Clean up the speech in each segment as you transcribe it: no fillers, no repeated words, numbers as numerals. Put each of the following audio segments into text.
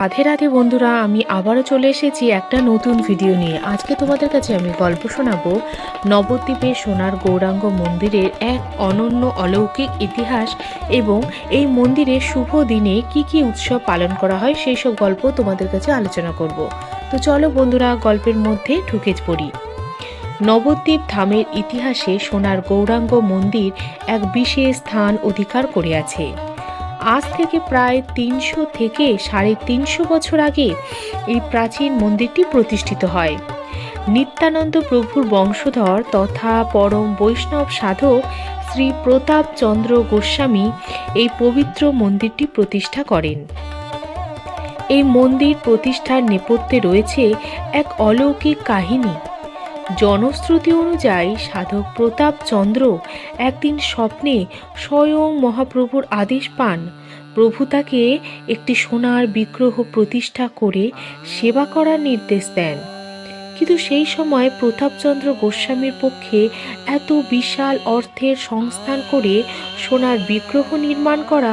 রাধে রাধে বন্ধুরা, আমি আবারও চলে এসেছি একটা নতুন ভিডিও নিয়ে। আজকে তোমাদের কাছে আমি গল্প শোনাবো নবদ্বীপের সোনার গৌরাঙ্গ মন্দিরের এক অনন্য অলৌকিক ইতিহাস এবং এই মন্দিরের শুভ দিনে কি কি উৎসব পালন করা হয় সেই সব গল্প তোমাদের কাছে আলোচনা করব। তো চলো বন্ধুরা, গল্পের মধ্যে ঢুকে পড়ি। নবদ্বীপ ধামের ইতিহাসে সোনার গৌরাঙ্গ মন্দির এক বিশেষ স্থান অধিকার করে আছে। আজ থেকে প্রায় ৩০০ থেকে ৩৫০ বছর আগে এই প্রাচীন মন্দিরটি প্রতিষ্ঠিত হয়। নিত্যানন্দ প্রভুর বংশধর তথা পরম বৈষ্ণব সাধক শ্রী প্রতাপ চন্দ্র গোস্বামী এই পবিত্র মন্দিরটি প্রতিষ্ঠা করেন। এই মন্দির প্রতিষ্ঠার নেপথ্যে রয়েছে এক অলৌকিক কাহিনী। জনশ্রুতি অনুযায়ী সাধক প্রতাপ চন্দ্র একদিন স্বপ্নে স্বয়ং মহাপ্রভুর আদেশ পান। প্রভু তাকে একটি সোনার বিগ্রহ প্রতিষ্ঠা করে সেবা করার নির্দেশ দেন। কিন্তু সেই সময় প্রতাপচন্দ্র গোস্বামীর পক্ষে এত বিশাল অর্থের সংস্থান করে সোনার বিগ্রহ নির্মাণ করা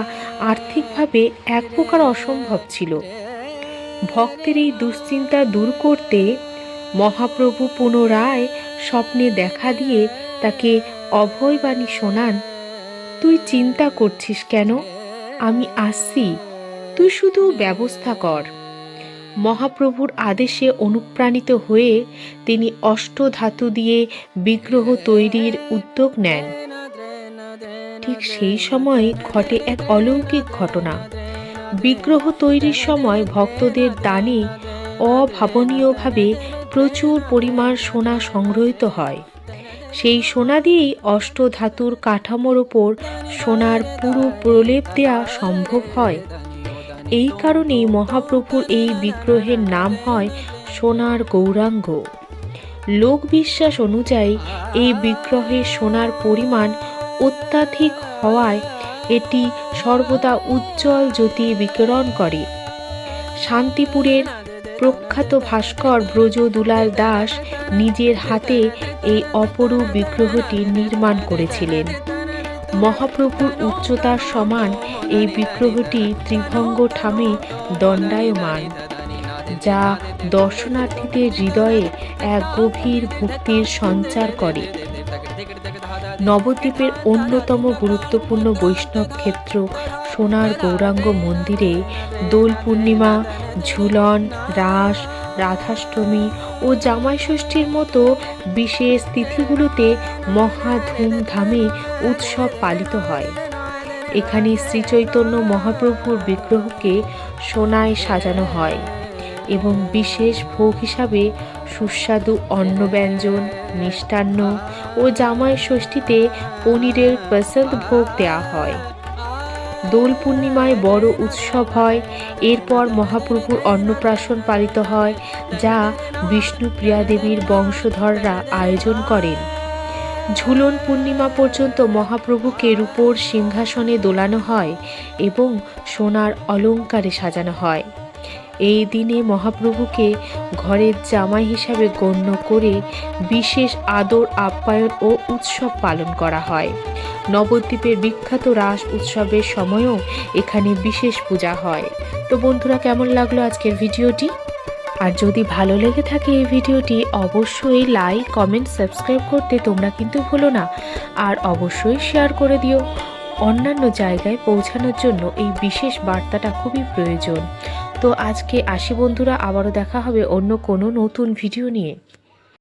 আর্থিকভাবে এক প্রকার অসম্ভব ছিল। ভক্তের এই দুশ্চিন্তা দূর করতে মহাপ্রভু পুনরায় স্বপ্নে দেখা দিয়ে তাকে অভয়বাণী শোনান। তুই চিন্তা করছিস কেন? আমি আসছি, তুই শুধু ব্যবস্থা কর। মহাপ্রভুর আদেশে অনুপ্রাণিত হয়ে তিনি অষ্টধাতু দিয়ে বিগ্রহ তৈরির উদ্যোগ নেন। ঠিক সেই সময় ঘটে এক অলৌকিক ঘটনা। বিগ্রহ তৈরির সময় ভক্তদের দানে অভাবনীয়ভাবে প্রচুর পরিমাণ সোনা সংগ্রহিত হয়। সেই সোনা দিয়েই অষ্টধাতুর কাঠামোর ওপর সোনার পুরো প্রলেপ দেওয়া সম্ভব হয়। এই কারণেই মহাপ্রভুর এই বিগ্রহের নাম হয় সোনার গৌরাঙ্গ। লোকবিশ্বাস অনুযায়ী এই বিগ্রহে সোনার পরিমাণ অত্যাধিক হওয়ায় এটি সর্বদা উজ্জ্বল জ্যোতি বিকিরণ করে। শান্তিপুরের প্রখ্যাত ভাস্কর ব্রজদুলাল দাস নিজের হাতে এই অপরূপ বিগ্রহটি নির্মাণ করেছিলেন। মহাপ্রভুর উচ্চতার সমান এই বিগ্রহটি ত্রিভঙ্গ ঠামে দণ্ডায়মান, যা দর্শনার্থীদের হৃদয়ে এক গভীর ভক্তির সঞ্চার করে। নবদ্বীপের অন্যতম গুরুত্বপূর্ণ বৈষ্ণব ক্ষেত্র সোনার গৌরাঙ্গ মন্দিরে দোল পূর্ণিমা, ঝুলন, রাস, রাধাষ্টমী ও জামাই ষষ্ঠীর মতো বিশেষ তিথিগুলোতে মহা ধুমধামে উৎসব পালিত হয়। এখানে শ্রীচৈতন্য মহাপ্রভুর বিগ্রহকে সোনায় সাজানো হয় এবং বিশেষ ভোগ হিসাবে সুস্বাদু অন্নব্যঞ্জন, মিষ্টান্ন ও জামাই ষষ্ঠীতে পনিরের প্রসাদ ভোগ দেওয়া হয়। দোল পূর্ণিমায় বড় উৎসব হয়। এরপর মহাপ্রভুর অন্নপ্রাশন পালিত হয়, যা বিষ্ণুপ্রিয়া দেবীর বংশধররা আয়োজন করেন। ঝুলন পূর্ণিমা পর্যন্ত মহাপ্রভুকে রূপোর সিংহাসনে দোলানো হয় এবং সোনার অলঙ্কারে সাজানো হয়। এই দিনে মহাপ্রভুকে ঘরের জামাই হিসাবে গণ্য করে বিশেষ আদর আপ্যায়ন ও উৎসব পালন করা হয়। নবদ্বীপের বিখ্যাত রাস উৎসবের সময়ও এখানে বিশেষ পূজা হয়। তো বন্ধুরা, কেমন লাগলো আজকের ভিডিওটি? আর যদি ভালো লেগে থাকে এই ভিডিওটি, অবশ্যই লাইক, কমেন্ট, সাবস্ক্রাইব করতে তোমরা কিন্তু ভুলো না। আর অবশ্যই শেয়ার করে দিও। অন্যান্য জায়গায় পৌঁছানোর জন্য এই বিশেষ বার্তাটা খুবই প্রয়োজন। তো আজকে আসি বন্ধুরা, আবারও দেখা হবে অন্য কোনো নতুন ভিডিও নিয়ে।